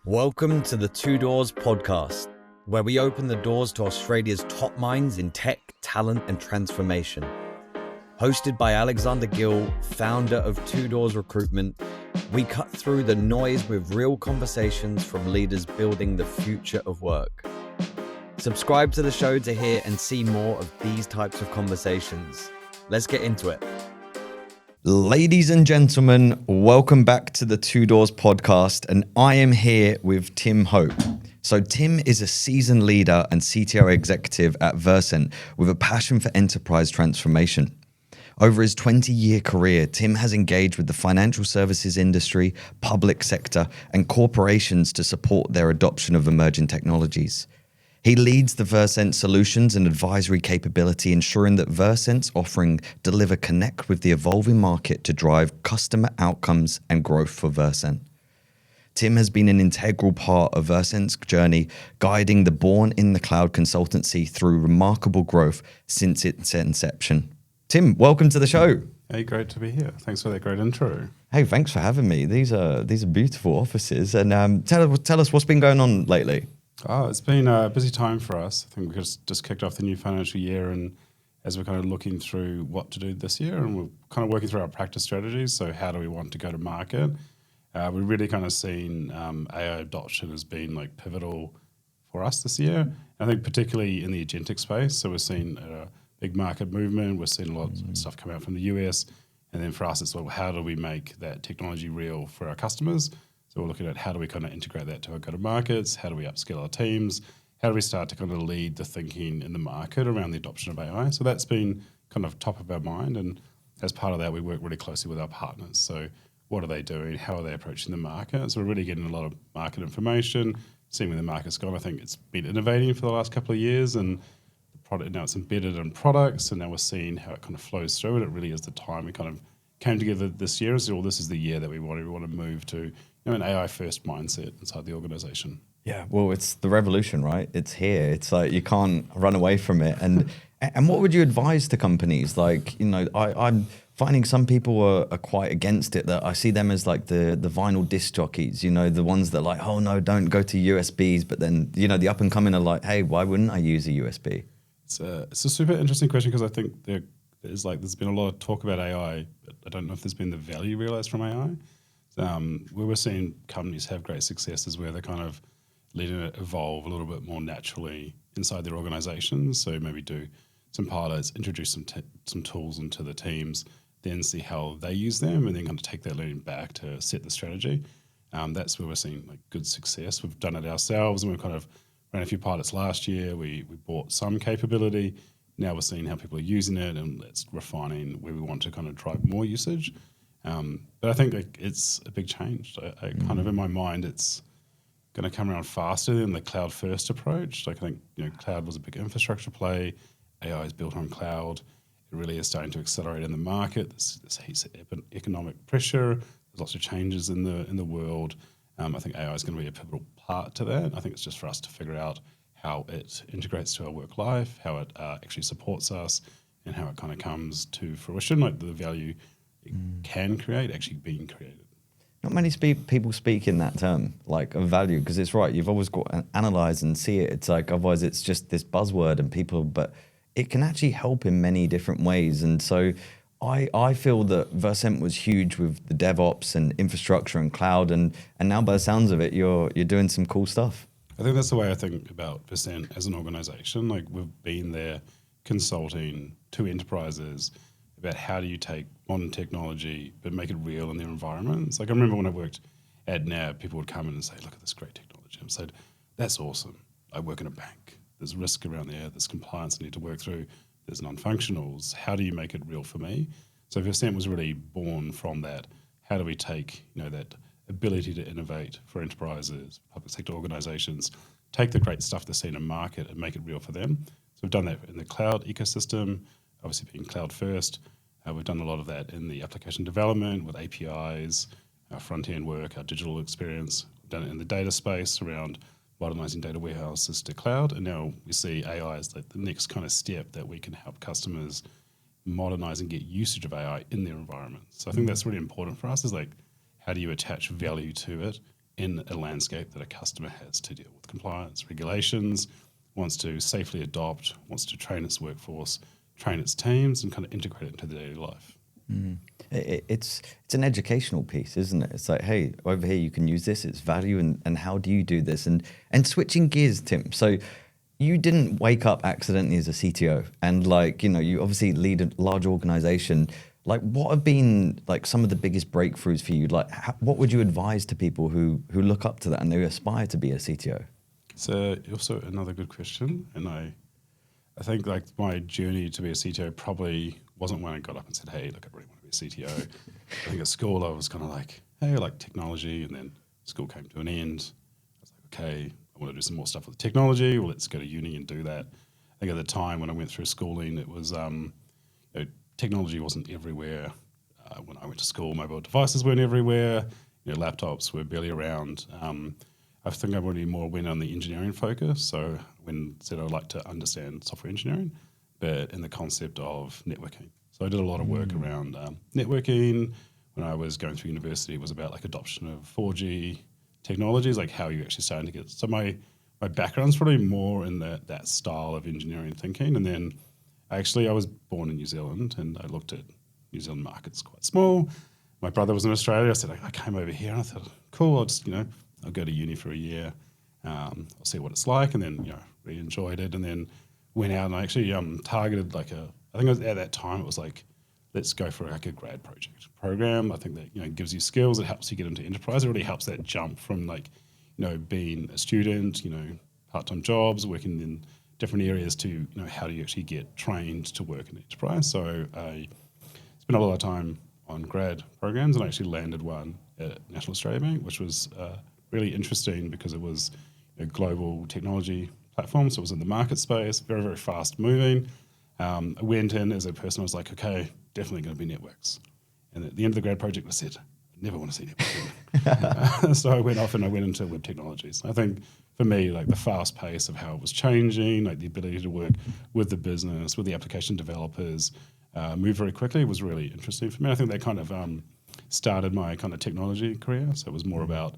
Welcome to the Two Doors podcast, where we open the doors to Australia's top minds in tech, talent, and transformation. Hosted by Alexander Gill, founder of Two Doors Recruitment, we cut through the noise with real conversations from leaders building the future of work. Subscribe to the show to hear and see more of these types of conversations. Let's get into it. Ladies and gentlemen, welcome back to the Two Doors podcast, and I am here with Tim Hope. So Tim is a seasoned leader and CTO executive at Versent with a passion for enterprise transformation. Over his 20-year career, Tim has engaged with the financial services industry, public sector, and corporations to support their adoption of emerging technologies. He leads the Versent solutions and advisory capability, ensuring that Versent's offering connect with the evolving market to drive customer outcomes and growth for Versent. Tim has been an integral part of Versent's journey, guiding the Born in the Cloud consultancy through remarkable growth since its inception. Tim, welcome to the show. Hey, great to be here. Thanks for that great intro. Hey, thanks for having me. These are beautiful offices, and tell us what's been going on lately. Oh, it's been a busy time for us. I think we just kicked off the new financial year, and as we're kind of looking through what to do this year, and we're kind of working through our practice strategies. So how do we want to go to market? We've really kind of seen AI adoption has been like pivotal for us this year. I think particularly in the agentic space. So we're seeing a big market movement. We're seeing a lot of stuff come out from the US. And then for us, it's well, how do we make that technology real for our customers? So we're looking at how do we kind of integrate that to our go-to-markets, how do we upskill our teams, how do we start to kind of lead the thinking in the market around the adoption of AI. So that's been kind of top of our mind, and as part of that, we work really closely with our partners. So what are they doing? How are they approaching the market? So we're really getting a lot of market information, seeing where the market's gone. I think it's been innovating for the last couple of years, and the product now it's embedded in products, and now we're seeing how it kind of flows through, and it really is the time we kind of came together this year and said, well, this is the year that we want to move to an AI-first mindset inside the organization. Yeah, well, it's the revolution, right? It's here. It's like you can't run away from it. And what would you advise to companies? Like, you know, I'm finding some people are quite against it. That I see them as like the vinyl disc jockeys, you know, the ones that are like, oh no, don't go to USBs. But then, you know, the up and coming are like, hey, why wouldn't I use a USB? It's a super interesting question because I think there's been a lot of talk about AI, but I don't know if there's been the value realized from AI. Where we're seeing companies have great successes where they're kind of letting it evolve a little bit more naturally inside their organizations. So maybe do some pilots, introduce some tools into the teams, then see how they use them, and then kind of take that learning back to set the strategy. That's where we're seeing like good success. We've done it ourselves, and we've kind of ran a few pilots last year. We bought some capability. Now we're seeing how people are using it, and it's refining where we want to kind of drive more usage. But I think like, it's a big change. I kind of in my mind, it's going to come around faster than the cloud-first approach. Like I think cloud was a big infrastructure play. AI is built on cloud. It really is starting to accelerate in the market. There's heaps of economic pressure. There's lots of changes in the world. I think AI is going to be a pivotal part to that. I think it's just for us to figure out how it integrates to our work life, how it actually supports us, and how it kind of comes to fruition, like the value it can create actually being created. Not many people speak in that term, like of value, because it's right. You've always got to analyze and see it. It's like otherwise it's just this buzzword and people, but it can actually help in many different ways. And so I feel that Versent was huge with the DevOps and infrastructure and cloud, and now by the sounds of it, you're doing some cool stuff. I think that's the way I think about Versent as an organization. Like we've been there consulting to enterprises about how do you take modern technology but make it real in their environments. Like I remember when I worked at NAB, people would come in and say, look at this great technology. I said, that's awesome. I work in a bank. There's risk around there. There's compliance I need to work through. There's non-functionals. How do you make it real for me? So Versent was really born from that. How do we take that ability to innovate for enterprises, public sector organizations, take the great stuff they see in a market and make it real for them? So we've done that in the cloud ecosystem, obviously being cloud first. We've done a lot of that in the application development with APIs, our front-end work, our digital experience. We've done it in the data space around modernizing data warehouses to cloud. And now we see AI as like the next kind of step that we can help customers modernize and get usage of AI in their environment. So I think that's really important for us is like, how do you attach value to it in a landscape that a customer has to deal with compliance, regulations, wants to safely adopt, wants to train its workforce, train its teams, and kind of integrate it into their daily life. It's an educational piece, isn't it? It's like, hey, over here you can use this, it's value, and how do you do this? And switching gears, Tim. So you didn't wake up accidentally as a CTO, and you obviously lead a large organization. Like, what have been like some of the biggest breakthroughs for you? Like, what would you advise to people who look up to that and they aspire to be a CTO? So also another good question, and I think like my journey to be a CTO probably wasn't when I got up and said, hey, look, I really want to be a CTO. I think at school I was kind of like, hey, I like technology, and then school came to an end. I was like, okay, I want to do some more stuff with technology. Well, let's go to uni and do that. I think at the time when I went through schooling, it was technology wasn't everywhere. When I went to school, mobile devices weren't everywhere. Laptops were barely around. I think I really more went on the engineering focus. So when I said I'd like to understand software engineering, but in the concept of networking. So I did a lot of work around networking. When I was going through university, it was about like adoption of 4G technologies, like how you actually starting to get. So my background's probably more in that style of engineering thinking. And then actually I was born in New Zealand, and I looked at New Zealand markets quite small. My brother was in Australia. I said, I came over here, and I thought, cool, I'll just, I'll go to uni for a year. I'll see what it's like. And then, really enjoyed it. And then went out and I actually targeted I think it was at that time, it was like, let's go for like a grad project program. I think that, gives you skills. It helps you get into enterprise. It really helps that jump from being a student, part-time jobs, working in different areas to, how do you actually get trained to work in enterprise? So I spent a lot of time on grad programs, and I actually landed one at National Australia Bank, which was really interesting because it was a global technology platform. So it was in the market space, very, very fast moving. I went in as a person, I was like, okay, definitely going to be networks. And at the end of the grad project, I said, I never want to see networks. So I went off and I went into web technologies. I think for me, like the fast pace of how it was changing, like the ability to work with the business, with the application developers, move very quickly was really interesting for me. I think that kind of started my kind of technology career. So it was more about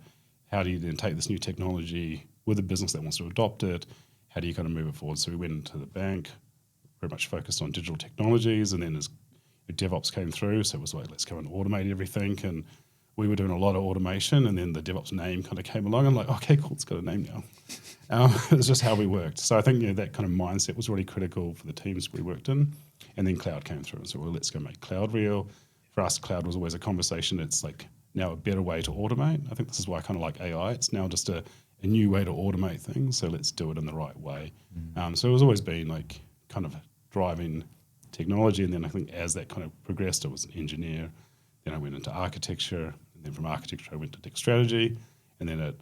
how do you then take this new technology with a business that wants to adopt it? How do you kind of move it forward? So we went into the bank, very much focused on digital technologies, and then as DevOps came through, so it was like, let's go and automate everything. And we were doing a lot of automation, and then the DevOps name kind of came along. I'm like, okay, cool, it's got a name now. It was just how we worked. So I think that kind of mindset was really critical for the teams we worked in. And then cloud came through, and so let's go make cloud real. For us, cloud was always a conversation. It's like now a better way to automate. I think this is why I kind of like AI. It's now just a new way to automate things. So let's do it in the right way. So it was always been like kind of driving technology. And then I think as that kind of progressed, I was an engineer. Then I went into architecture. And then from architecture, I went to tech strategy. And then at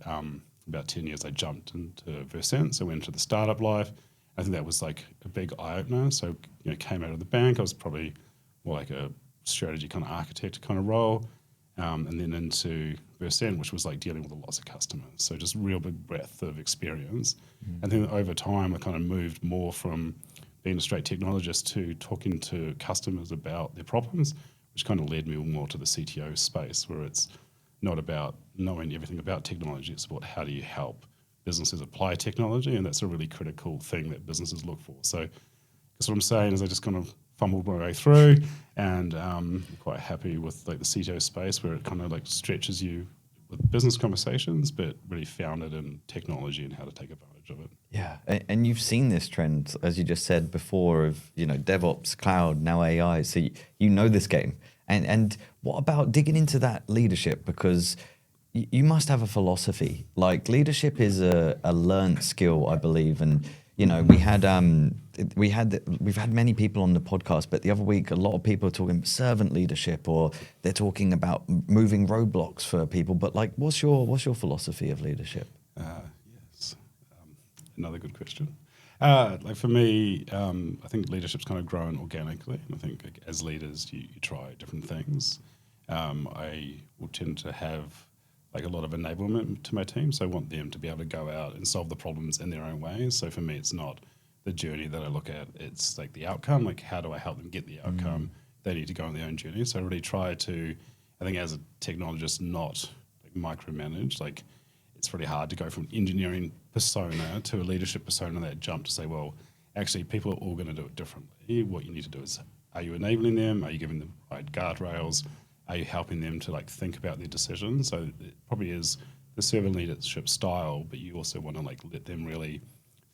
about 10 years, I jumped into Versent. So I went into the startup life. I think that was like a big eye-opener. So, came out of the bank. I was probably more like a strategy kind of architect kind of role. And then into Versent, which was like dealing with lots of customers. So just real big breadth of experience. And then over time, I kind of moved more from being a straight technologist to talking to customers about their problems, which kind of led me more to the CTO space, where it's not about knowing everything about technology. It's about how do you help businesses apply technology, and that's a really critical thing that businesses look for. So that's what I'm saying is I just kind of fumbled my way through, and I'm quite happy with like the CTO space, where it kind of like stretches you with business conversations, but really founded in technology and how to take advantage of it. Yeah, and you've seen this trend, as you just said before, of DevOps, cloud, now AI. So you know this game. And what about digging into that leadership? Because you must have a philosophy. Like leadership is a learned skill, I believe. And we've had many people on the podcast, but the other week a lot of people are talking servant leadership, or they're talking about moving roadblocks for people. But like, what's your philosophy of leadership? Yes, another good question. Like for me, I think leadership's kind of grown organically. And I think like, as leaders, you try different things. I will tend to have like a lot of enablement to my team. So I want them to be able to go out and solve the problems in their own ways. So for me, it's not the journey that I look at. It's like the outcome, like how do I help them get the outcome? They need to go on their own journey. So I really try to, I think as a technologist, not like micromanage. Like it's really hard to go from engineering persona to a leadership persona, that jump to say, well, actually people are all going to do it differently. What you need to do is, are you enabling them? Are you giving them right guardrails? Are you helping them to like think about their decisions? So it probably is the servant leadership style, but you also want to like let them really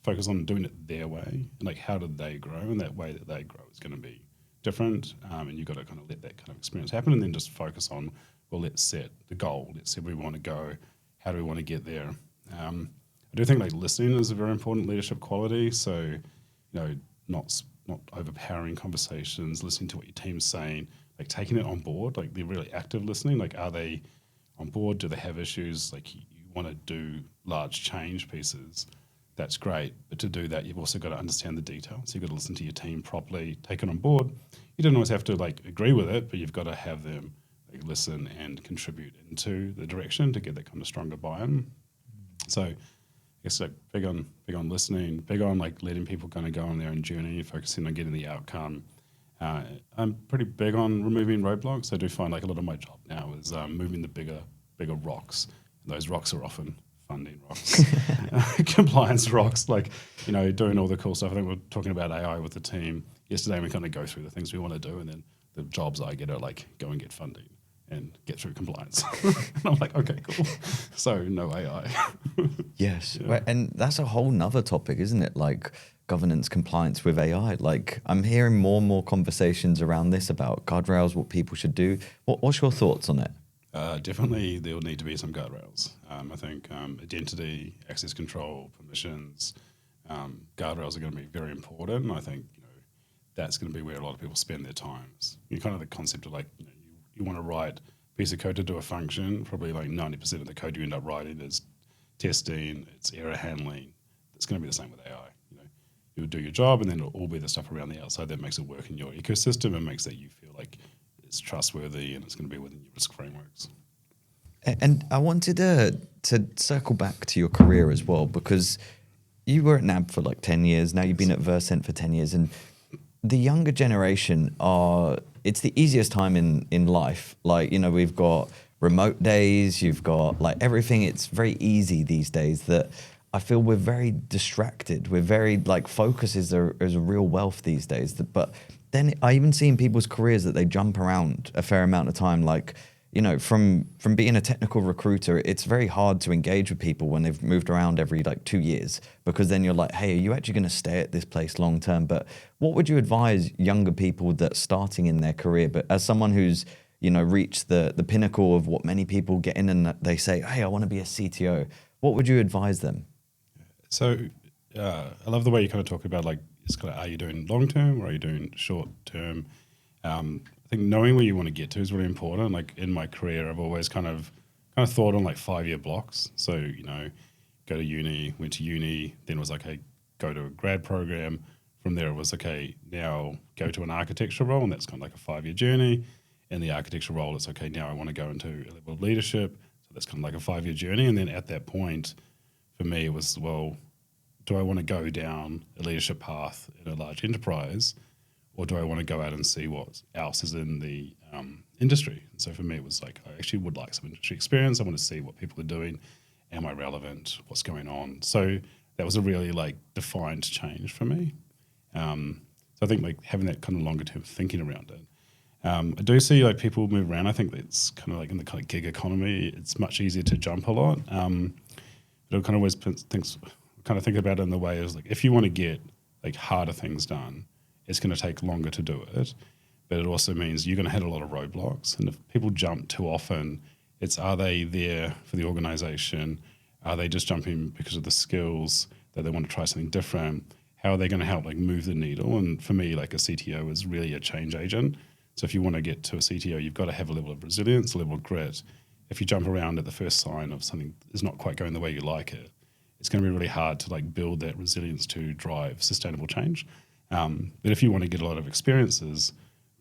focus on doing it their way, and like how did they grow, and that way that they grow is going to be different, and you've got to kind of let that kind of experience happen, and then just focus on, well, let's set the goal, let's see where we want to go, how do we want to get there. I do think like listening is a very important leadership quality. So, you know, not overpowering conversations, listening to what your team's saying, like taking it on board, like they're really active listening. Like, are they on board? Do they have issues? Like you want to do large change pieces, that's great. But to do that, you've also got to understand the detail. So you've got to listen to your team properly, take it on board. You don't always have to like agree with it, but you've got to have them like listen and contribute into the direction to get that kind of stronger buy-in. So I guess like big on listening, big on like letting people kind of go on their own journey, focusing on getting the outcome. I'm pretty big on removing roadblocks. I do find like a lot of my job now is moving the bigger rocks. And those rocks are often funding rocks, compliance rocks, like, you know, doing all the cool stuff. I think we're talking about AI with the team yesterday, and we kind of go through the things we want to do, and then the jobs I get are like go and get funding and get through compliance. And I'm like, okay, cool. So no AI. Yes. Yeah. Well, and that's a whole nother topic, isn't it? Like governance compliance with AI. Like I'm hearing more and more conversations around this about guardrails, what people should do. What's your thoughts on it? Definitely there will need to be some guardrails. I think identity, access control, permissions, guardrails are going to be very important. And I think, you know, that's going to be where a lot of people spend their time. You kind of the concept of like, you know, you want to write a piece of code to do a function, probably like 90% of the code you end up writing is testing, it's error handling. It's going to be the same with AI. You know, you'll do your job, and then it'll all be the stuff around the outside that makes it work in your ecosystem and makes that you feel like it's trustworthy and it's going to be within your risk frameworks. And I wanted to circle back to your career as well, because you were at NAB for like 10 years. Now you've been at Versent for 10 years. And the younger generation it's the easiest time in life. Like, you know, we've got remote days, you've got like everything. It's very easy these days that I feel we're very distracted. We're very like focus is a real wealth these days. But then I even see in people's careers that they jump around a fair amount of time. Like, you know, from being a technical recruiter, it's very hard to engage with people when they've moved around every like 2 years, because then you're like, hey, are you actually going to stay at this place long term? But what would you advise younger people that starting in their career, but as someone who's, you know, reached the pinnacle of what many people get in and they say, hey, I want to be a CTO, what would you advise them? So I love the way you kind of talk about like, it's kind of, are you doing long term or are you doing short term? I think knowing where you want to get to is really important. Like in my career, I've always kind of thought on like 5-year blocks. So, you know, go to uni, went to uni, then it was like, hey, go to a grad program. From there it was, okay, now go to an architecture role, and that's kind of like a 5-year journey. In the architecture role, it's okay, now I want to go into a level of leadership. So that's kind of like a 5-year journey. And then at that point, for me, it was, well, do I want to go down a leadership path in a large enterprise, or do I want to go out and see what else is in the industry? And so for me, it was like, I actually would like some industry experience. I want to see what people are doing. Am I relevant? What's going on? So that was a really like defined change for me. So I think like having that kind of longer term thinking around it. I do see like people move around. I think it's kind of like in the kind of gig economy, it's much easier to jump a lot. But I kind of always think about it in the way is like, if you want to get like harder things done, it's going to take longer to do it, but it also means you're going to hit a lot of roadblocks. And if people jump too often, it's, are they there for the organization? Are they just jumping because of the skills that they want to try something different? How are they going to help like move the needle? And for me, like a CTO is really a change agent. So if you want to get to a CTO, you've got to have a level of resilience, a level of grit. If you jump around at the first sign of something is not quite going the way you like it, it's going to be really hard to like build that resilience to drive sustainable change. But if you want to get a lot of experiences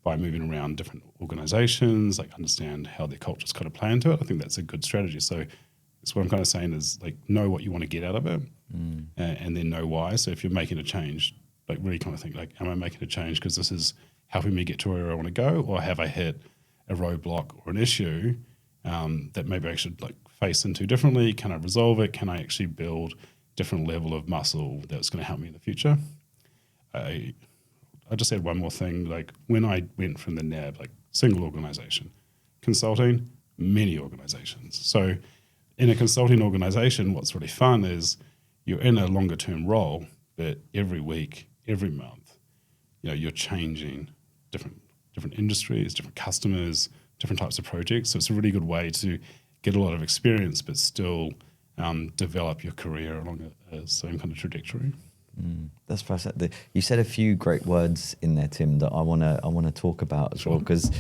by moving around different organizations, like understand how their cultures kind of play into it, I think that's a good strategy. So that's what I'm kind of saying is like know what you want to get out of it, and then know why. So if you're making a change, like really kind of think like, am I making a change because this is helping me get to where I want to go, or have I hit a roadblock or an issue that maybe I should like face into differently? Can I resolve it? Can I actually build different level of muscle that's going to help me in the future? I just add one more thing. Like when I went from the NAB, like single organization, consulting, many organizations. So in a consulting organization, what's really fun is you're in a longer term role, but every week, every month, you're changing different industries, different customers, different types of projects. So it's a really good way to get a lot of experience, but still develop your career along a same kind of trajectory. That's fascinating. You said a few great words in there, Tim, that I wanna talk about as well, because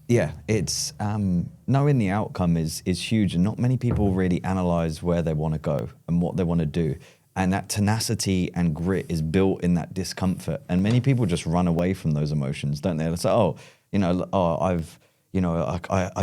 it's knowing the outcome is huge, and not many people really analyze where they want to go and what they want to do. And that tenacity and grit is built in that discomfort. And many people just run away from those emotions, don't they? They say, I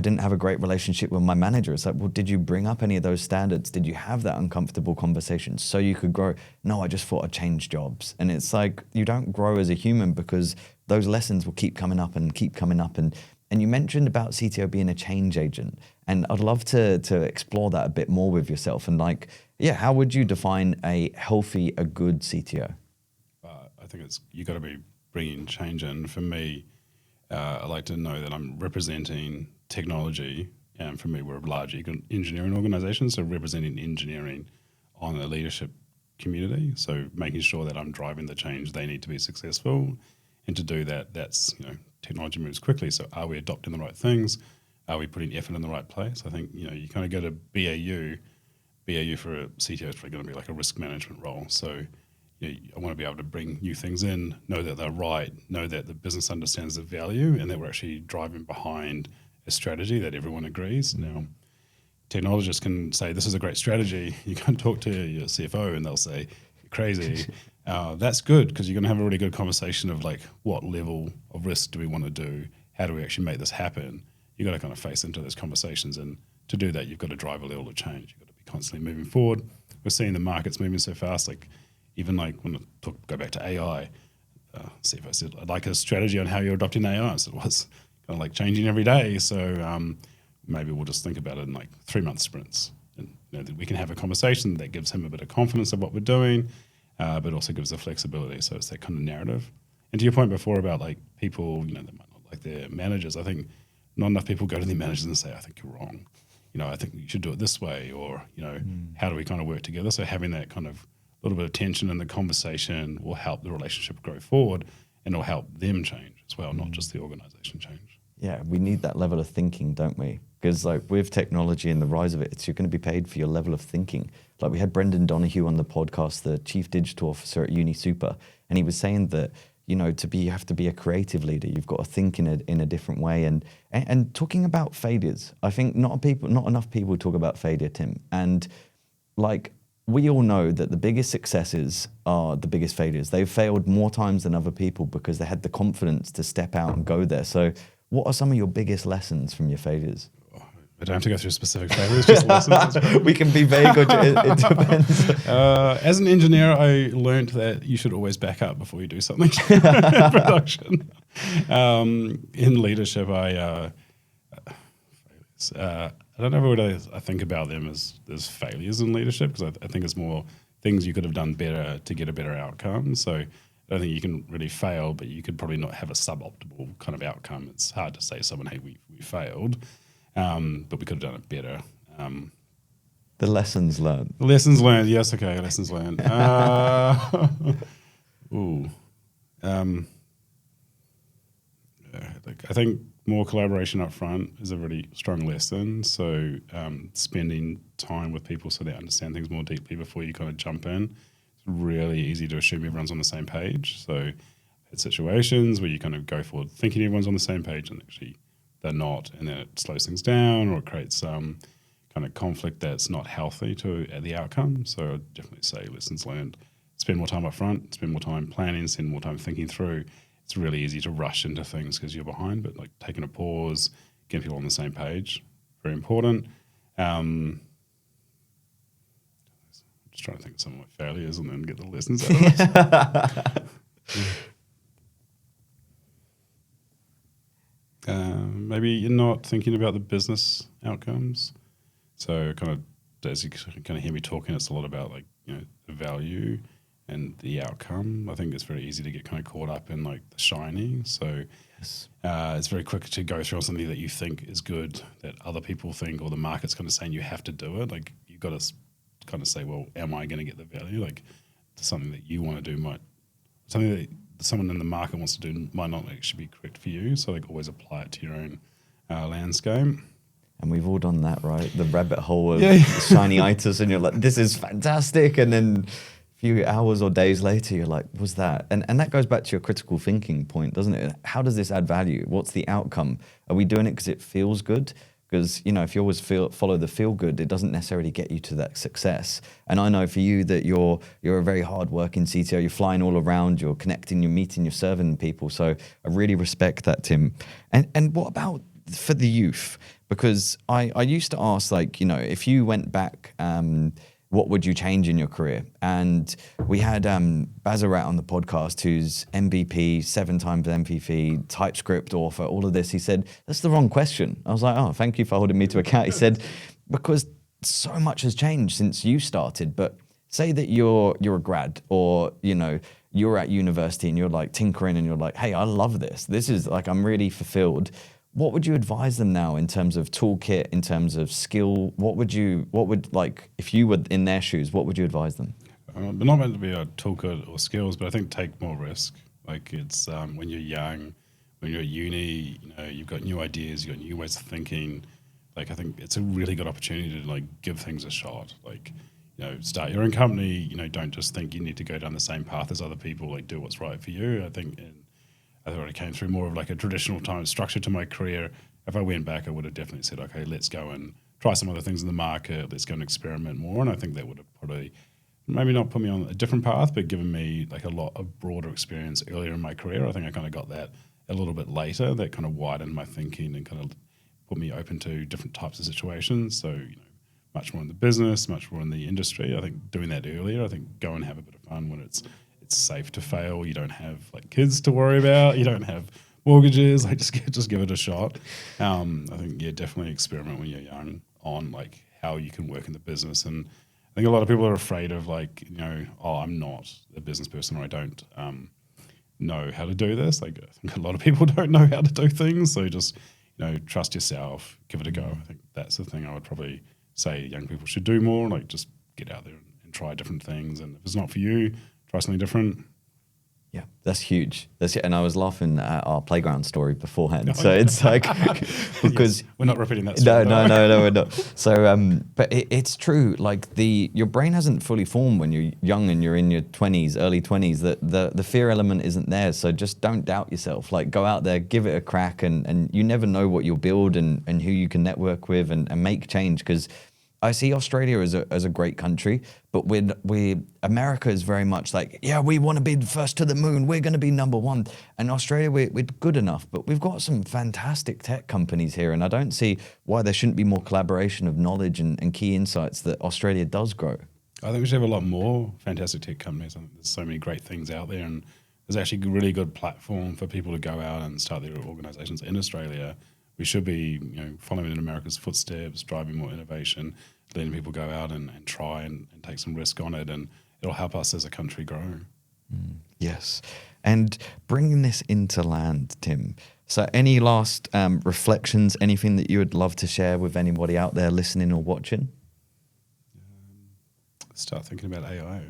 didn't have a great relationship with my manager. It's like, well, did you bring up any of those standards? Did you have that uncomfortable conversation so you could grow? No, I just thought I'd change jobs. And it's like, you don't grow as a human because those lessons will keep coming up and keep coming up. And you mentioned about CTO being a change agent. And I'd love to explore that a bit more with yourself. And how would you define a good CTO? I think you got to be bringing change in. For me, I like to know that I'm representing technology, and for me, we're a large engineering organization, so representing engineering on the leadership community. So making sure that I'm driving the change they need to be successful, and to do that, that's technology moves quickly. So are we adopting the right things? Are we putting effort in the right place? I think you kind of go to BAU. BAU for a CTO is probably going to be like a risk management role. So I want to be able to bring new things in, know that they're right, know that the business understands the value, and that we're actually driving behind a strategy that everyone agrees. Now, technologists can say, this is a great strategy. You can talk to your CFO and they'll say, you're crazy. That's good, because you're going to have a really good conversation of like, what level of risk do we want to do? How do we actually make this happen? You've got to kind of face into those conversations. And to do that, you've got to drive a level of change. You've got to be constantly moving forward. We're seeing the markets moving so fast. Like, even like when I go back to AI, CFO said, I'd like a strategy on how you're adopting AI. So it was kind of like changing every day. So maybe we'll just think about it in like 3-month sprints. And that we can have a conversation that gives him a bit of confidence of what we're doing, but also gives the flexibility. So it's that kind of narrative. And to your point before about like people, they might not like their managers. I think not enough people go to their managers and say, I think you're wrong. I think you should do it this way, or, how do we kind of work together? So having that kind of little bit of tension in the conversation will help the relationship grow forward, and it'll help them change as well, not just the organization change. Yeah, we need that level of thinking, don't we? Because like with technology and the rise of it, you're going to be paid for your level of thinking. Like we had Brendan Donoghue on the podcast, the Chief Digital Officer at UniSuper, and he was saying that, you have to be a creative leader. You've got to think in a different way. And talking about failures, I think not enough people talk about failure, Tim. And like, we all know that the biggest successes are the biggest failures. They've failed more times than other people because they had the confidence to step out and go there. So what are some of your biggest lessons from your failures? I don't have to go through specific failures, just lessons. We can be vague, or it depends. As an engineer, I learned that you should always back up before you do something in production. In leadership, I don't know what I think about them as failures in leadership, because I think it's more things you could have done better to get a better outcome. So I don't think you can really fail, but you could probably not have a suboptimal kind of outcome. It's hard to say to someone, hey, we failed, but we could have done it better. The lessons learned. Lessons learned, yes, okay, lessons learned. I think more collaboration up front is a really strong lesson. So spending time with people so they understand things more deeply before you kind of jump in. It's really easy to assume everyone's on the same page. So it's situations where you kind of go forward thinking everyone's on the same page, and actually they're not, and then it slows things down, or it creates some kind of conflict that's not healthy to the outcome. So I'd definitely say lessons learned. Spend more time up front, spend more time planning, spend more time thinking through. It's really easy to rush into things because you're behind, but like taking a pause, getting people on the same page, very important. I'm just trying to think of some of my failures and then get the lessons out of it. Maybe you're not thinking about the business outcomes. So kind of as you kind of hear me talking, it's a lot about like, the value and the outcome. I think it's very easy to get kind of caught up in like the shiny. So Yes. it's very quick to go through on something that you think is good, that other people think, or the market's kind of saying you have to do it. Like you've got to kind of say, well, am I going to get the value? Like something that you want to do something that someone in the market wants to do might not actually be correct for you. So like always apply it to your own landscape. And we've all done that, right? The rabbit hole of Yeah. shiny itis, and you're like, this is fantastic. And then a few hours or days later, you're like, what's that? And that goes back to your critical thinking point, doesn't it? How does this add value? What's the outcome? Are we doing it because it feels good? Because, if you always follow the feel good, it doesn't necessarily get you to that success. And I know for you that you're a very hard working CTO. You're flying all around, you're connecting, you're meeting, you're serving people. So I really respect that, Tim. And what about for the youth? Because I used to ask, like, if you went back, what would you change in your career? And we had Bazarat on the podcast, who's MVP, 7 times MVP, TypeScript author, all of this. He said, that's the wrong question. I was like, oh, thank you for holding me to account. He said, because so much has changed since you started, but say that you're a grad, or, you're at university and you're like tinkering and you're like, hey, I love this. This is like, I'm really fulfilled. What would you advise them now in terms of toolkit, in terms of skill? What would like, if you were in their shoes, what would you advise them? They're not meant to be a toolkit or skills, but I think take more risk. Like it's when you're young, when you're at uni, you've got new ideas, you've got new ways of thinking. Like I think it's a really good opportunity to like give things a shot. Like, start your own company. Don't just think you need to go down the same path as other people. Like do what's right for you. I think I thought I came through more of like a traditional time structure to my career. If I went back, I would have definitely said, okay, let's go and try some other things in the market. Let's go and experiment more. And I think that would have probably maybe not put me on a different path, but given me like a lot of broader experience earlier in my career. I think I kind of got that a little bit later. That kind of widened my thinking and kind of put me open to different types of situations. So, much more in the business, much more in the industry. I think doing that earlier, I think go and have a bit of fun when it's safe to fail. You don't have like kids to worry about. You don't have mortgages. Like just give it a shot. I think definitely experiment when you're young on like how you can work in the business. And I think a lot of people are afraid of like, I'm not a business person, or I don't know how to do this. Like I think a lot of people don't know how to do things. So just, trust yourself, give it a go. I think that's the thing I would probably say young people should do more. Like just get out there and try different things. And if it's not for you, try something different. Yeah, that's huge. And I was laughing at our playground story beforehand. So it's like, because yes, we're not repeating that story. No, we're not. So, but it's true. Like your brain hasn't fully formed when you're young and you're in your 20s, early 20s. That the fear element isn't there. So just don't doubt yourself. Like go out there, give it a crack, and you never know what you'll build and who you can network with and make change. Because I see Australia as a great country, but America is very much like, yeah, we want to be the first to the moon. We're going to be number one. And Australia, we're good enough, but we've got some fantastic tech companies here. And I don't see why there shouldn't be more collaboration of knowledge and key insights that Australia does grow. I think we should have a lot more fantastic tech companies. I think there's so many great things out there, and there's actually a really good platform for people to go out and start their organizations in Australia. We should be, following in America's footsteps, driving more innovation, letting people go out and try and take some risk on it, and it'll help us as a country grow. Yes. And bringing this into land, Tim. So any last reflections, anything that you would love to share with anybody out there listening or watching? Start thinking about AI.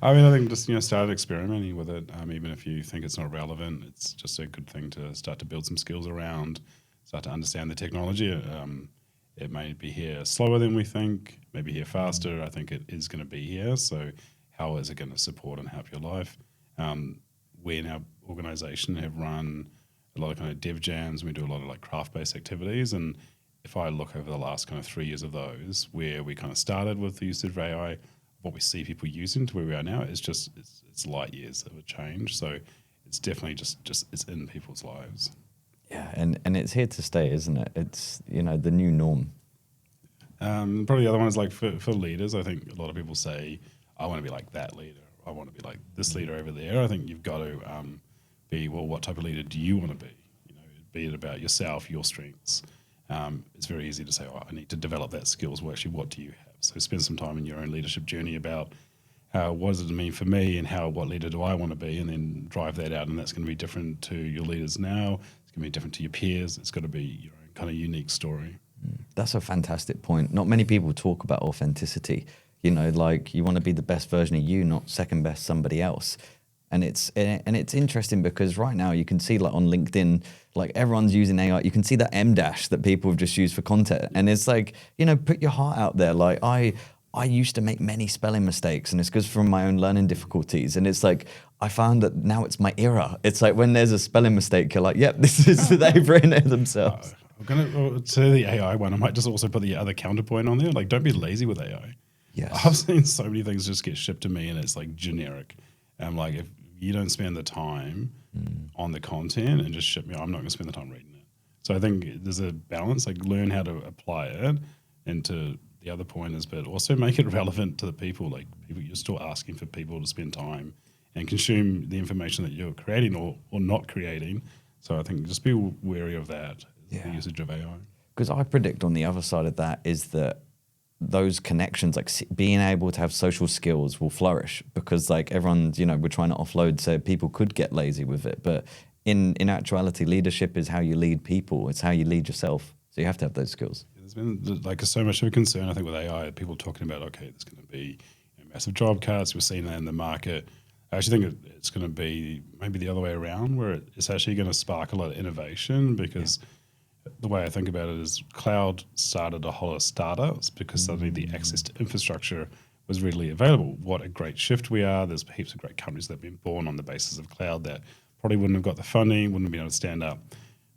I think just start experimenting with it. Even if you think it's not relevant, it's just a good thing to start to build some skills around, start to understand the technology. It may be here slower than we think, maybe here faster. I think it is going to be here. So how is it going to support and help your life? We in our organization have run a lot of kind of dev jams. We do a lot of like craft-based activities. And if I look over the last kind of 3 years of those, where we kind of started with the use of AI, what we see people using to where we are now is just it's light years of a change. So it's definitely just it's in people's lives. Yeah, and it's here to stay, isn't it? It's the new norm. Probably the other one is like for leaders. I think a lot of people say, I want to be like that leader. I want to be like this leader over there. I think you've got to be, well, what type of leader do you want to be? Be it about yourself, your strengths, it's very easy to say, oh, I need to develop that skills. Well, actually, what do you have? So spend some time in your own leadership journey about what does it mean for me and what leader do I want to be, and then drive that out. And that's going to be different to your leaders now. It's going to be different to your peers. It's got to be your own kind of unique story. That's a fantastic point. Not many people talk about authenticity. You know, like you want to be the best version of you, not second best somebody else. And it's interesting because right now you can see like on LinkedIn, like everyone's using AI. You can see that M dash that people have just used for content. And it's like, you know, put your heart out there. Like I used to make many spelling mistakes, and it's because from my own learning difficulties. And it's like, I found that now it's my era. It's like when there's a spelling mistake, you're like, yep, this is, they've written it themselves. I'm going to say the AI one. I might just also put the other counterpoint on there. Like, don't be lazy with AI. Yes. I've seen so many things just get shipped to me and it's like generic. And I'm like, if you don't spend the time on the content and just ship me, I'm not going to spend the time reading it. So I think there's a balance, like learn how to apply it. And to the other point is, but also make it relevant to the people. Like people, you're still asking for people to spend time and consume the information that you're creating or not creating. So I think just be wary of that, the usage of AI. Because I predict on the other side of that is that those connections, like being able to have social skills will flourish because like everyone's, you know, we're trying to offload so people could get lazy with it. But in actuality, leadership is how you lead people. It's how you lead yourself. So you have to have those skills. There's been like so much of a concern, I think, with AI, people talking about, okay, there's going to be massive job cuts. We're seeing that in the market. I actually think it's going to be maybe the other way around, where it's actually going to spark a lot of innovation because the way I think about it is cloud started a whole lot of startups because suddenly the access to infrastructure was readily available. What a great shift we are. There's heaps of great companies that have been born on the basis of cloud that probably wouldn't have got the funding, wouldn't have been able to stand up.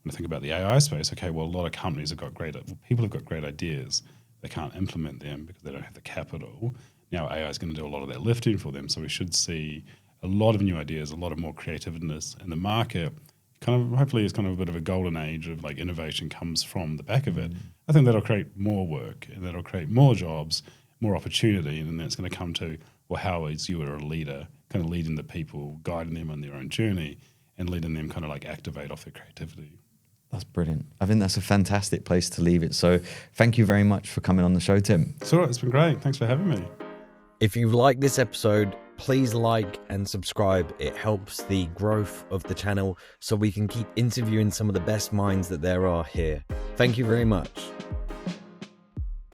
When I think about the AI space, okay, well, a lot of companies have got people have got great ideas. They can't implement them because they don't have the capital. Now AI is going to do a lot of that lifting for them. So we should see a lot of new ideas, a lot of more creativeness in the market. Kind of hopefully it's kind of a bit of a golden age of like innovation comes from the back of it. I think that'll create more work and that'll create more jobs, more opportunity, and then it's going to come to, well, how is you are a leader, kind of leading the people, guiding them on their own journey and letting them kind of like activate off their creativity. That's brilliant. I think that's a fantastic place to leave it. So thank you very much for coming on the show, Tim. It's all right. It's been great. Thanks for having me. If you like this episode, please like and subscribe. It helps the growth of the channel so we can keep interviewing some of the best minds that there are here. Thank you very much.